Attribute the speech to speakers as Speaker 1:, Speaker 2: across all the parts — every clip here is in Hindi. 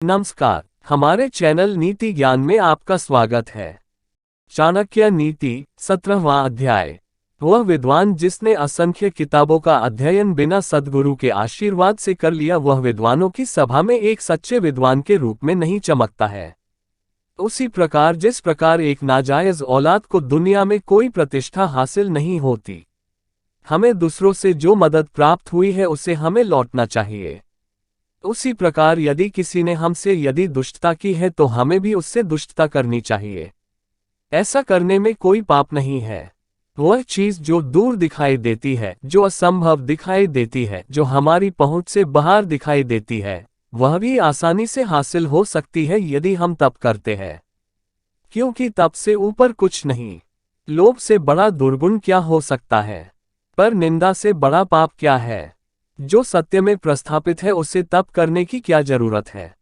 Speaker 1: नमस्कार, हमारे चैनल नीति ज्ञान में आपका स्वागत है। चाणक्य नीति 17वां अध्याय। वह विद्वान जिसने असंख्य किताबों का अध्ययन बिना सद्गुरु के आशीर्वाद से कर लिया, वह विद्वानों की सभा में एक सच्चे विद्वान के रूप में नहीं चमकता है। उसी प्रकार जिस प्रकार एक नाजायज औलाद को दुनिया में कोई प्रतिष्ठा हासिल नहीं होती, हमें दूसरों से जो मदद प्राप्त हुई है उसे हमें लौटना चाहिए। उसी प्रकार यदि किसी ने हमसे यदि दुष्टता की है तो हमें भी उससे दुष्टता करनी चाहिए। ऐसा करने में कोई पाप नहीं है। वह चीज जो दूर दिखाई देती है, जो असंभव दिखाई देती है, जो हमारी पहुंच से बाहर दिखाई देती है, वह भी आसानी से हासिल हो सकती है यदि हम तप करते हैं। क्योंकि तप से ऊपर कुछ नहीं। लोभ से बड़ा दुर्गुण क्या हो सकता है? पर निंदा से बड़ा पाप क्या है? जो सत्य में प्रस्थापित है उसे तप करने की क्या जरूरत है?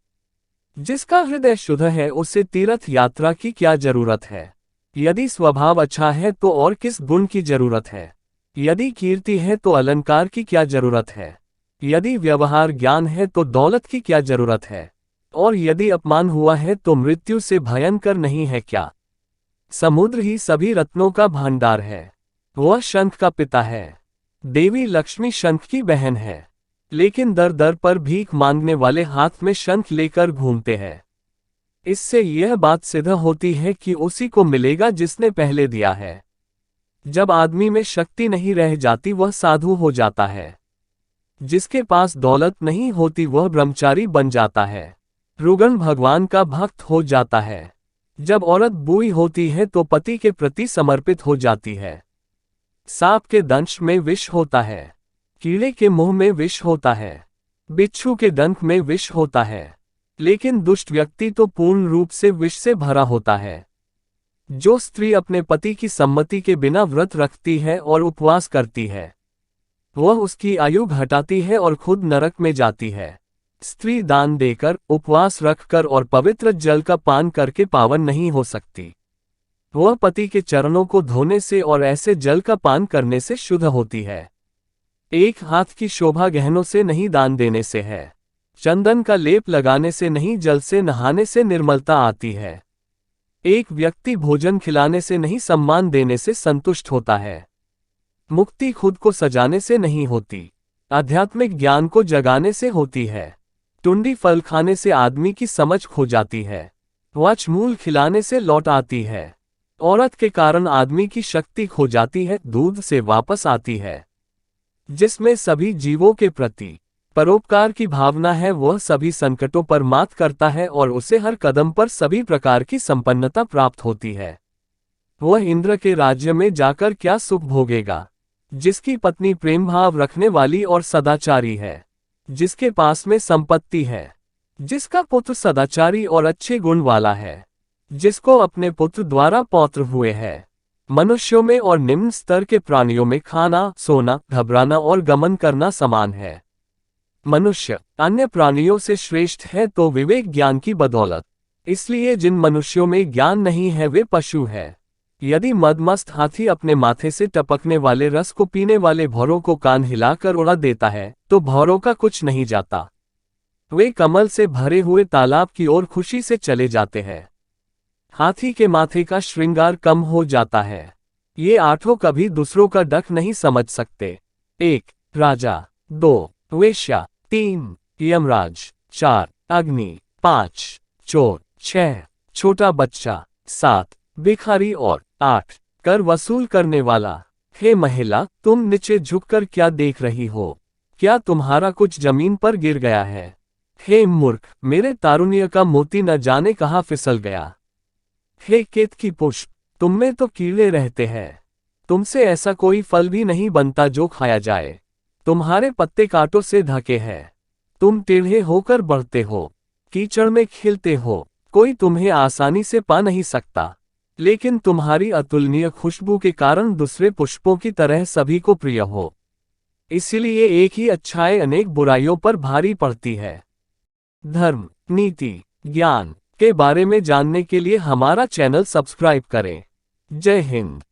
Speaker 1: जिसका हृदय शुद्ध है उसे तीर्थ यात्रा की क्या जरूरत है? यदि स्वभाव अच्छा है तो और किस गुण की जरूरत है? यदि कीर्ति है तो अलंकार की क्या जरूरत है? यदि व्यवहार ज्ञान है तो दौलत की क्या जरूरत है? और यदि अपमान हुआ है तो मृत्यु से भयंकर नहीं है क्या? समुद्र ही सभी रत्नों का भंडार है। वह शंख का पिता है। देवी लक्ष्मी शंख की बहन है। लेकिन दर दर पर भीख मांगने वाले हाथ में शंख लेकर घूमते हैं। इससे यह बात सिद्ध होती है कि उसी को मिलेगा जिसने पहले दिया है। जब आदमी में शक्ति नहीं रह जाती वह साधु हो जाता है। जिसके पास दौलत नहीं होती वह ब्रह्मचारी बन जाता है। रुगन भगवान का भक्त हो जाता है। जब औरत बूढ़ी होती है तो पति के प्रति समर्पित हो जाती है। सांप के दंश में विष होता है। कीड़े के मुंह में विष होता है। बिच्छू के डंक में विष होता है। लेकिन दुष्ट व्यक्ति तो पूर्ण रूप से विष से भरा होता है। जो स्त्री अपने पति की सम्मति के बिना व्रत रखती है और उपवास करती है, वह उसकी आयु घटाती है और खुद नरक में जाती है। स्त्री दान देकर, उपवास रखकर और पवित्र जल का पान करके पावन नहीं हो सकती। वह पति के चरणों को धोने से और ऐसे जल का पान करने से शुद्ध होती है। एक हाथ की शोभा गहनों से नहीं, दान देने से है। चंदन का लेप लगाने से नहीं, जल से नहाने से निर्मलता आती है। एक व्यक्ति भोजन खिलाने से नहीं, सम्मान देने से संतुष्ट होता है। मुक्ति खुद को सजाने से नहीं होती, आध्यात्मिक ज्ञान को जगाने से होती है। टुंडी फल खाने से आदमी की समझ खो जाती है। वचमूल खिलाने से लौट आती है। औरत के कारण आदमी की शक्ति खो जाती है, दूध से वापस आती है। जिसमें सभी जीवों के प्रति परोपकार की भावना है वह सभी संकटों पर मात करता है और उसे हर कदम पर सभी प्रकार की संपन्नता प्राप्त होती है। वह इंद्र के राज्य में जाकर क्या सुख भोगेगा? जिसकी पत्नी प्रेम भाव रखने वाली और सदाचारी है, जिसके पास में संपत्ति है, जिसका पुत्र सदाचारी और अच्छे गुण वाला है, जिसको अपने पुत्र द्वारा पौत्र हुए हैं। मनुष्यों में और निम्न स्तर के प्राणियों में खाना, सोना, घबराना और गमन करना समान है। मनुष्य अन्य प्राणियों से श्रेष्ठ है तो विवेक ज्ञान की बदौलत। इसलिए जिन मनुष्यों में ज्ञान नहीं है वे पशु है। यदि मदमस्त हाथी अपने माथे से टपकने वाले रस को पीने वाले भौरों को कान हिलाकर उड़ा देता है तो भौरों का कुछ नहीं जाता। वे कमल से भरे हुए तालाब की ओर खुशी से चले जाते हैं। हाथी के माथे का श्रृंगार कम हो जाता है। ये आठों कभी दूसरों का डक नहीं समझ सकते। 1. राजा, 2. वेश्या, 3. यमराज, 4. अग्नि, 5. चोर, 6. छोटा बच्चा, 7. भिखारी और 8. कर वसूल करने वाला। हे महिला, तुम नीचे झुककर क्या देख रही हो? क्या तुम्हारा कुछ जमीन पर गिर गया है? हे मूर्ख, मेरे तारुण्य का मोती न जाने कहाँ फिसल गया। हे केत की पुष्प, तुममें तो कीड़े रहते हैं। तुमसे ऐसा कोई फल भी नहीं बनता जो खाया जाए। तुम्हारे पत्ते कांटों से ढके हैं। तुम टेढ़े होकर बढ़ते हो, कीचड़ में खिलते हो, कोई तुम्हें आसानी से पा नहीं सकता। लेकिन तुम्हारी अतुलनीय खुशबू के कारण दूसरे पुष्पों की तरह सभी को प्रिय हो। इसलिए एक ही अच्छाई अनेक बुराइयों पर भारी पड़ती है। धर्म, नीति, ज्ञान के बारे में जानने के लिए हमारा चैनल सब्सक्राइब करें। जय हिंद।